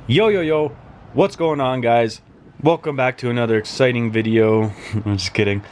Yo, what's going on, guys? Welcome back to another exciting video. I'm just kidding.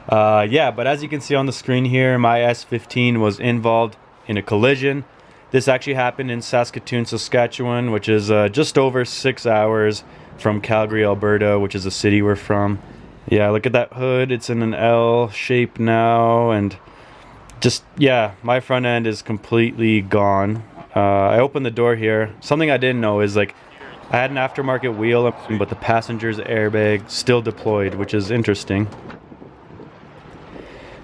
Yeah, but as you can see on the screen here, my S15 was involved in a collision. This actually happened in Saskatoon, Saskatchewan, which is just over 6 hours from Calgary, Alberta, which is the city we're from. Yeah, look at that hood. It's in an L shape now, and just, yeah, my front end is completely gone. I opened the door here. Something I didn't know is, like, I had an aftermarket wheel, but the passenger's airbag still deployed, which is interesting.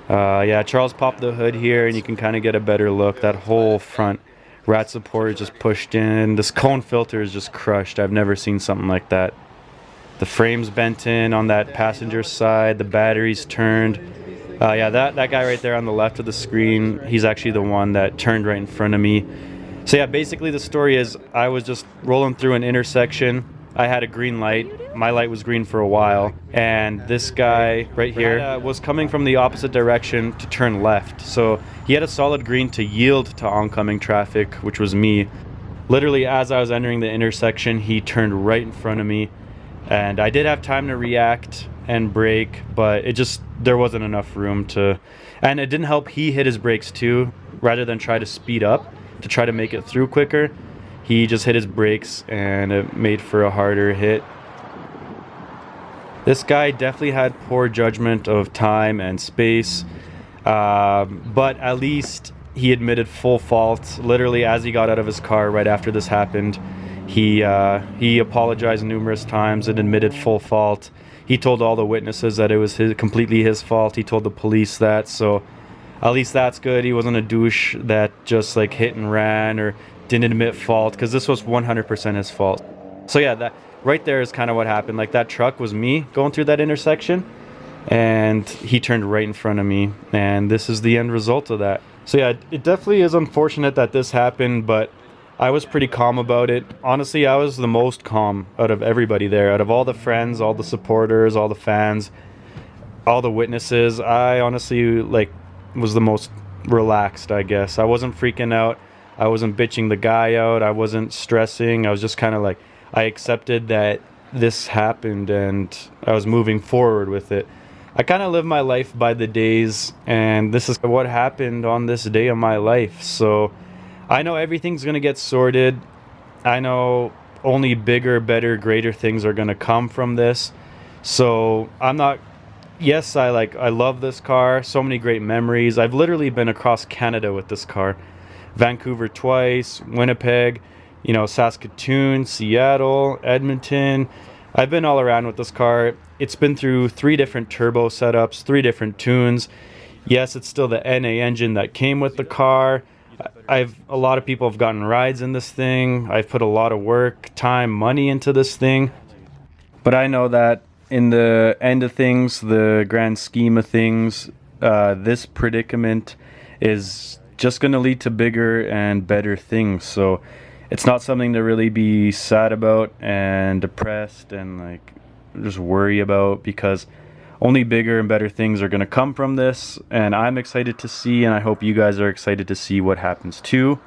Yeah, Charles popped the hood here, and you can kind of get a better look. That whole front rat support is just pushed in. This cone filter is just crushed. I've never seen something like that. The frame's bent in on that passenger side. The battery's turned. Yeah, that guy right there on the left of the screen, he's actually the one that turned right in front of me. So yeah, basically the story is I was just rolling through an intersection. I had a green light. My light was green for a while. And this guy right here was coming from the opposite direction to turn left. So he had a solid green to yield to oncoming traffic, which was me. Literally, as I was entering the intersection, he turned right in front of me. And I did have time to react and brake, but there wasn't enough room to... And it didn't help he hit his brakes too, rather than try to speed up to try to make it through quicker. He just hit his brakes and it made for a harder hit. This guy definitely had poor judgment of time and space, but at least he admitted full fault. Literally, as he got out of his car right after this happened, he apologized numerous times and admitted full fault. He told all the witnesses that it was completely his fault. He told the police that, so at least that's good. He wasn't a douche that just like hit and ran or didn't admit fault, because this was 100% his fault. So yeah, that right there is kind of what happened. Like, that truck was me going through that intersection, and he turned right in front of me, and this is the end result of that. So yeah, it definitely is unfortunate that this happened, but I was pretty calm about it. Honestly, I was the most calm out of everybody there. Out of all the friends, all the supporters, all the fans, all the witnesses, I honestly, like, was the most relaxed, I guess. I wasn't freaking out. I wasn't bitching the guy out. I wasn't stressing. I was just kind of like, I accepted that this happened and I was moving forward with it. I kind of live my life by the days, and this is what happened on this day of my life. So I know everything's going to get sorted. I know only bigger, better, greater things are going to come from this. So I'm not... Yes, I love this car. So many great memories. I've literally been across Canada with this car. Vancouver twice, Winnipeg, Saskatoon, Seattle, Edmonton. I've been all around with this car. It's been through 3 different turbo setups, 3 different tunes. Yes, it's still the NA engine that came with the car. A lot of people have gotten rides in this thing. I've put a lot of work, time, money into this thing. But I know that in the end of things, the grand scheme of things, this predicament is just going to lead to bigger and better things. So it's not something to really be sad about and depressed and like just worry about, because only bigger and better things are going to come from this, and I'm excited to see, and I hope you guys are excited to see what happens too.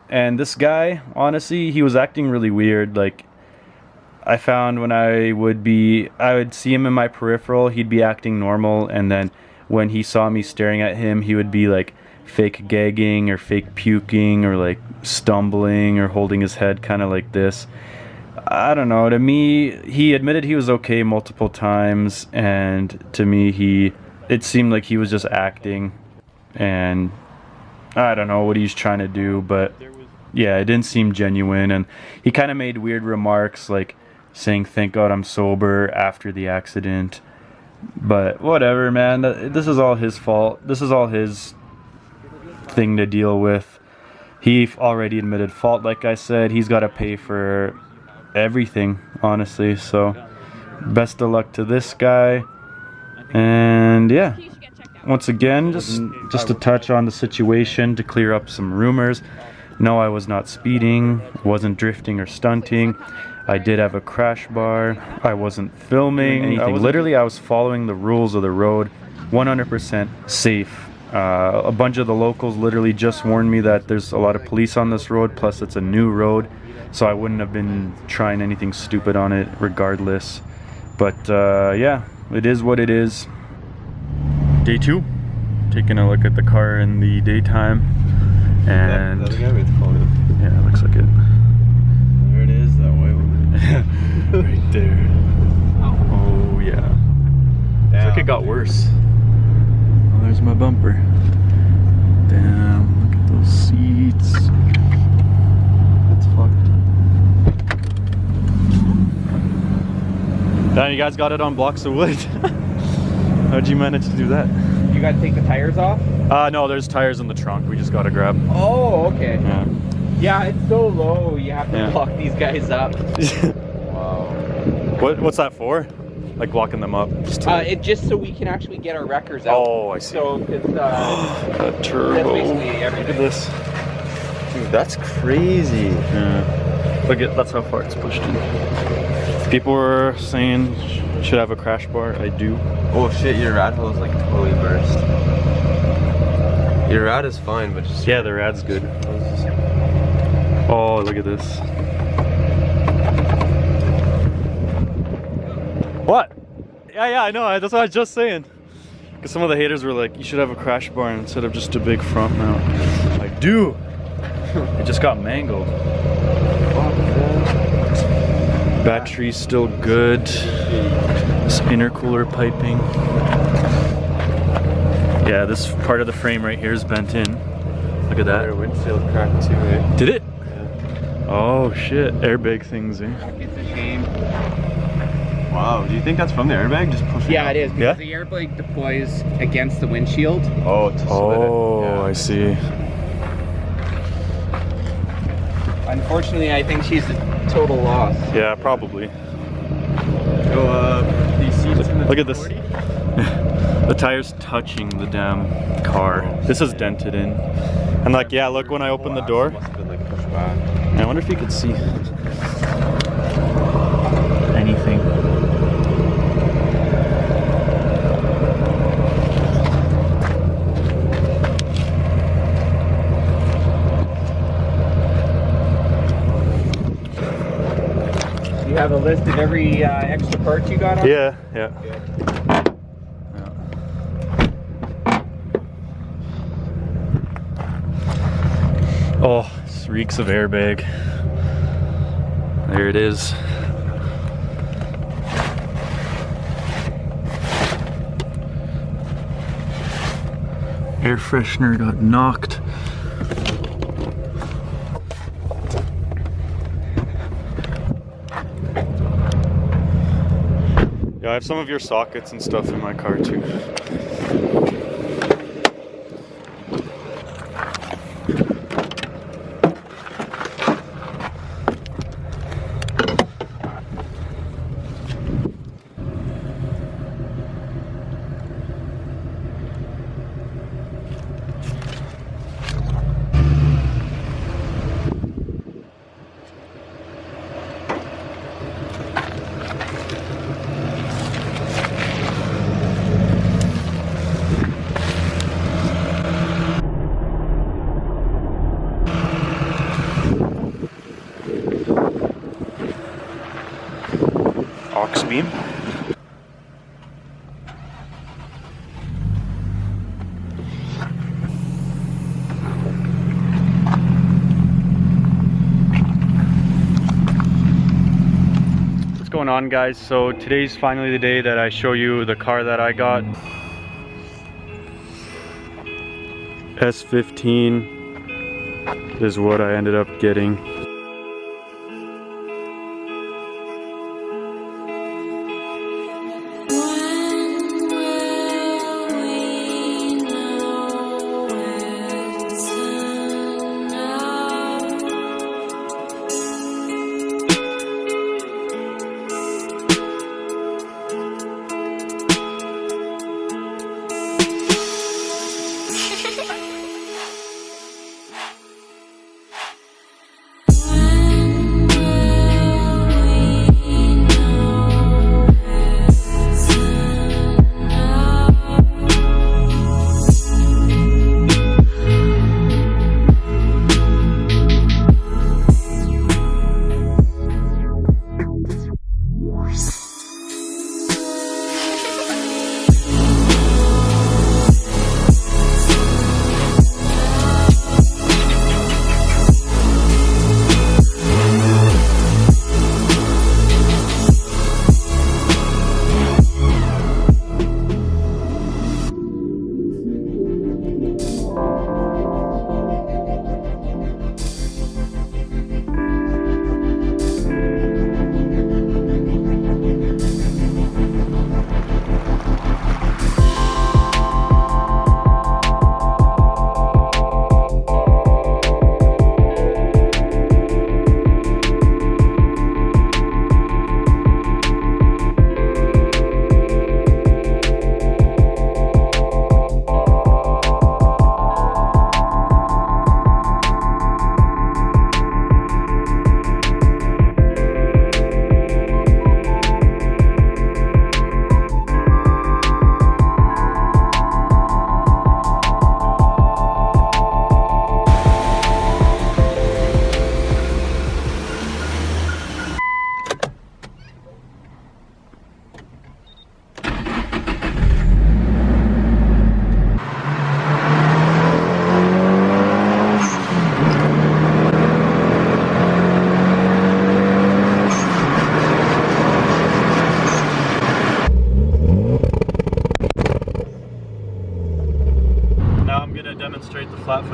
And this guy, honestly, he was acting really weird. Like, I found when I would see him in my peripheral, he'd be acting normal, and then when he saw me staring at him, he would be like fake gagging or fake puking or like stumbling or holding his head kind of like this. I don't know. To me, he admitted he was okay multiple times, and to me, it seemed like he was just acting, and I don't know what he's trying to do, but yeah, it didn't seem genuine. And he kind of made weird remarks like saying, "Thank God I'm sober," after the accident. But whatever, man. This is all his fault. This is all his thing to deal with. He already admitted fault, like I said. He's got to pay for everything, honestly. So best of luck to this guy. And yeah, once again, just to touch on the situation, to clear up some rumors. No, I was not speeding, wasn't drifting or stunting. I did have a crash bar. I wasn't filming anything. Literally, I was following the rules of the road, 100% safe. A bunch of the locals literally just warned me that there's a lot of police on this road, plus it's a new road, so I wouldn't have been trying anything stupid on it regardless. But yeah, it is what it is. Day 2, taking a look at the car in the daytime, and yeah, it looks like it. There it is, that white one. Right there. Oh yeah. It's like it got worse. Oh, there's my bumper. Damn, look at those seats. That's fucked. Damn, you guys got it on blocks of wood. How'd you manage to do that? You gotta take the tires off? No, there's tires in the trunk. We just gotta grab. Oh, okay. Yeah. Yeah, it's so low. You have to Yeah. block these guys up. Wow. What's that for? Like blocking them up? It just so we can actually get our wreckers out. Oh, I see. So, cause, that turbo. that's basically everything. Look at this. Dude, that's crazy. Yeah. Look at, that's how far it's pushed in. People were saying should have a crash bar. I do. Oh shit, your rad hole is like totally burst. Your rad is fine, but just Yeah, the rad's good. Oh, look at this. What? Yeah, I know. That's what I was just saying. Because some of the haters were like, you should have a crash bar instead of just a big front mount. I do. It just got mangled. Battery's still good. This intercooler piping. Yeah, this part of the frame right here is bent in. Look at that. Your windshield cracked too, eh? Did it? Yeah. Oh shit, airbag things, eh? It's a shame. Wow, do you think that's from the airbag? Just pushing Yeah, up? it is. Because Yeah? the airbag deploys against the windshield. Oh, to split Oh, it. Yeah. I see. Unfortunately, I think she's a total loss. Yeah, probably. Go these seats in the Look at this. 240? The tire's touching the damn car. This is dented in. And like, yeah, look when I open the door. Must have been like pushed back. I wonder if you could see anything. You have a list of every extra part you got on? Yeah. Oh, this reeks of airbag. There it is. Air freshener got knocked. Yeah, I have some of your sockets and stuff in my car too. Aux beam. What's going on, guys? So today's finally the day that I show you the car that I got. S15 is what I ended up getting.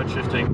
but shifting.